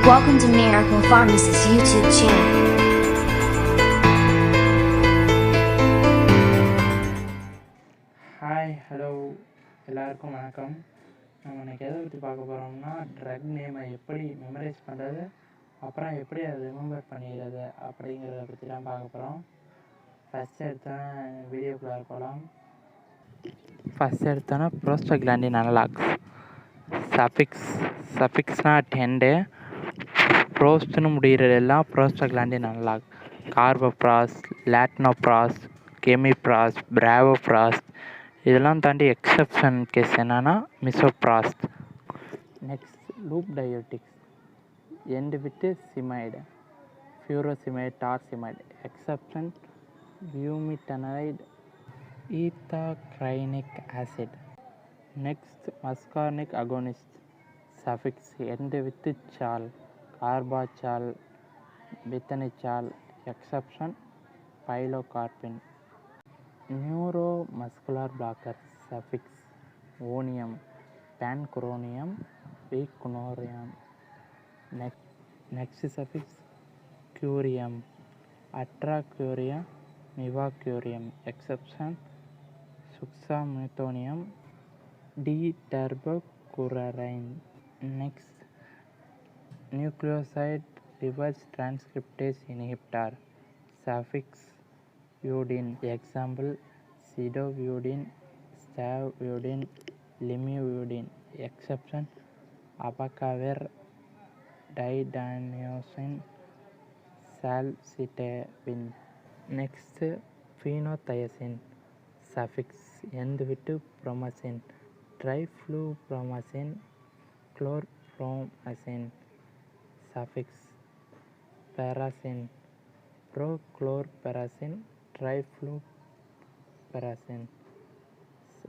Welcome to Miracle Pharmacist YouTube channel. Hi hello எல்லாருக்கும் வணக்கம். நம்ம இன்றைக்கி எதை பற்றி பார்க்க போகிறோம்னா ட்ரக் நேமை எப்படி மெமரைஸ் பண்ணுறது, அப்புறம் எப்படி அதை ரிமெம்பர் பண்ணிடுறது அப்படிங்கிறத பற்றி தான் பார்க்க போகிறோம். ஃபஸ்ட் வீடியோக்குள்ளே போகலாம். ஃபஸ்ட் எடுத்தோன்னா ப்ரோஸ்டாக்லாண்டின் அனலாக்ஸ். சஃபிக்ஸ்னால் 10 ப்ரோஸ்ட்னு முடிகிறது எல்லாம் ப்ரோஸ்டாக்லாண்டின் அனலாக். கார்போப்ராஸ், லாட்னோப்ராஸ், கெமிப்ராஸ், பிராவோப்ராஸ். இதெல்லாம் தாண்டி எக்ஸப்ஷன் கேஸ் என்னன்னா misoprostol. Next loop diuretics. End with semide, furosemide, torsemide. Exception bumetanide, ethacrynic acid. Next muscarinic agonist. Suffix end with chol, carbachol, bethanechol. Exception pilocarpine. Neuro muscular blocker. Suffix onium, pancuronium, vecuronium. Next suffix curium, atracurium, mivacurium. Exception suxamethonium, d tubocurarine. Next nucleoside reverse transcriptase inhibitor. Suffix udine. Example zidovudine, stavudine, lamivudine. Exception abacavir, didanosine, zalcitabine. Next phenothiazine. Suffix end with promazine, triflupromazine, chlorpromazine. Suffix perazine, ப்ரோக்ளோர்பெராசின், ட்ரைஃப்ளூபெராசின்.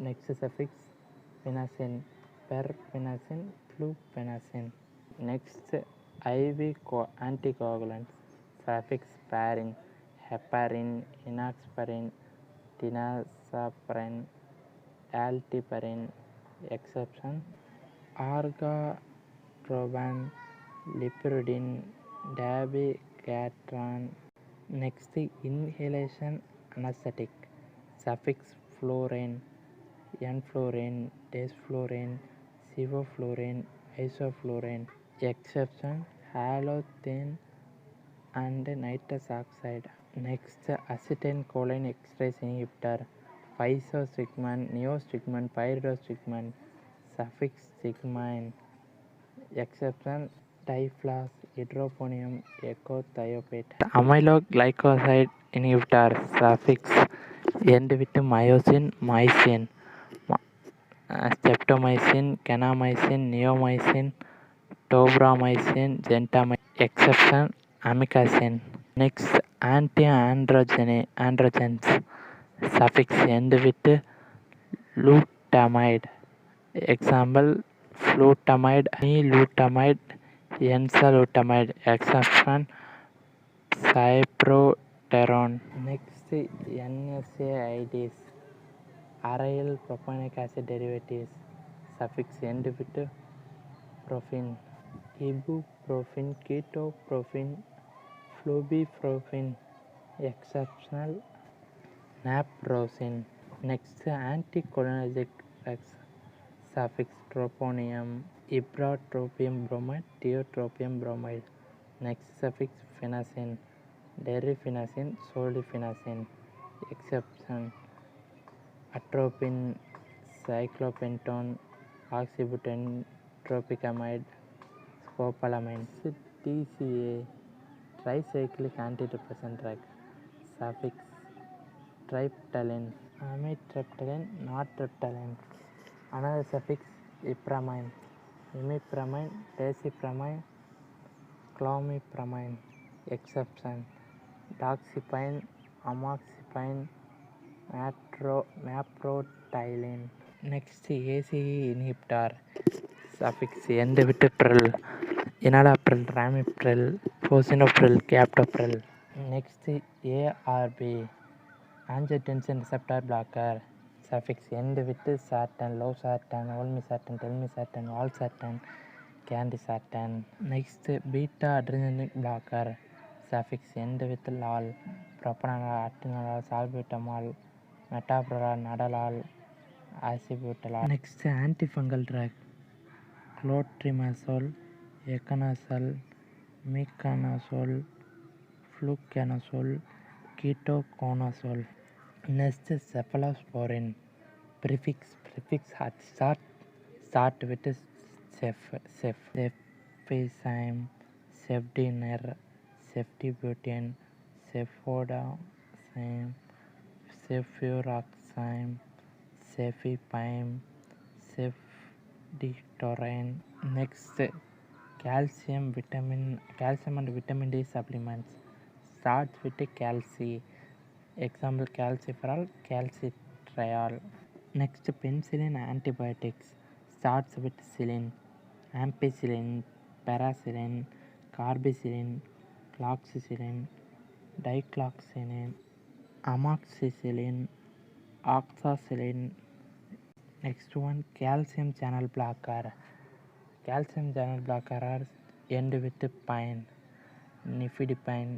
Next suffix phenazine, perphenazine, fluphenazine. Next IV anticoagulants. Suffix parin, heparin, enoxaparin, tinzaparin, dalteparin. Exception argatroban, lepirudin, dabigatran. Next inhalation anaesthetic. Suffix flurane, enflurane, desflurane, sevoflurane, isoflurane. Exception halothane and nitrous oxide. Next acetyl choline esterase inhibitor. Physostigmine, neostigmine, pyridostigmine. Suffix stigmine. Exception dyflos, edrophonium, echothiophate. Amino glycoside inhibitor. Suffix end with mycin, mycin, streptomycin, kanamycin, neomycin, tobramycin, gentamicin. Exception amikacin. Next anti androgens. Suffix end with lutamide. Example ஃப்ளூட்டமைடு, nilutamide, enzalutamide. Exception cyproterone. Next NSAIDs, aryl propionic acid derivatives. Suffix end with profen, ibuprofen, ketoprofen, flurbiprofen. Exceptional naproxen. Next anticholinergic drugs. Suffix tropium, ipratropium bromide, tiotropium bromide. Next suffix fenacin, darifenacin, solifenacin. Exception atropine, cyclopentolate, oxybutynin, tropicamide, scopolamine. TCA tricyclic antidepressant drug. Suffix triptyline, amitriptyline, nortriptyline. Another suffix ipramine, imipramine, desipramine, clomipramine. Exception doxypine, amoxicillin, maprotylin. Next ACE inhibitor. Suffix end விட்டு pril, enalapril, ramipril, fosinopril, captopril. Next ARB, angiotensin receptor blocker. Suffix end with sartan, losartan, olmesartan, telmisartan, valsartan. candesartan. Next, beta adrenergic blocker, suffix end with lol, propranolol, atenolol, salbutamol, metoprolol, nadolol, acebutolol. Next, antifungal drug, clotrimazole, econazole, miconazole, fluconazole, ketoconazole. Next, cephalosporin, prefix start with cefazime, cefdinir, ceftibutin, cefodozime, cefuroxime, cefepime, cefditorin. Next, calcium and vitamin D supplements. Starts with calci. Example, calciferol, calcitriol. Next, penicillin antibiotics. Starts with cillin, ampicillin, penicillin, carbicillin, cloxicillin, dicloxacillin, amoxicillin, oxacillin. Next one, calcium channel blocker. Calcium channel blockers end with pine, nifedipine,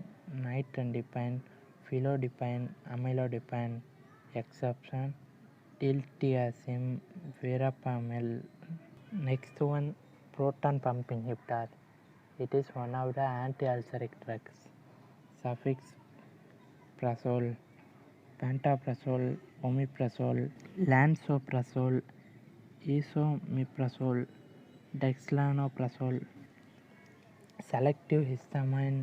nitrodipine, philodipine, amlodipine. Exception, diltiazem, verapamil. Next one, proton pump inhibitor. It is one of the anti-ulceric drugs. Suffix prazole, pantoprazole, omeprazole, lansoprazole, esomeprazole, dexlansoprazole. Selective histamine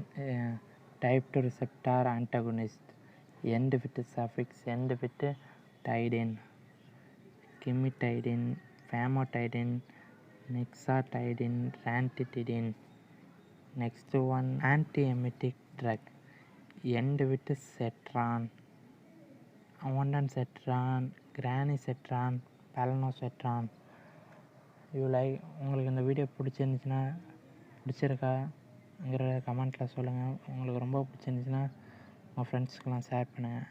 type 2 receptor antagonist. End with suffix end with tidine, cimetidine, famotidine, nexatidine, ranitidine. Next one, antiemetic drug. End with cetran, ondansetron, granisetron, palonosetron. உங்களுக்கு இந்த video பிடிச்சிருக்காங்கிற கமெண்ட்டில் சொல்லுங்கள். உங்களுக்கு ரொம்ப பிடிச்சிருந்துச்சுன்னா உங்கள் ஃப்ரெண்ட்ஸ்க்கெலாம் share பண்ணுங்கள்.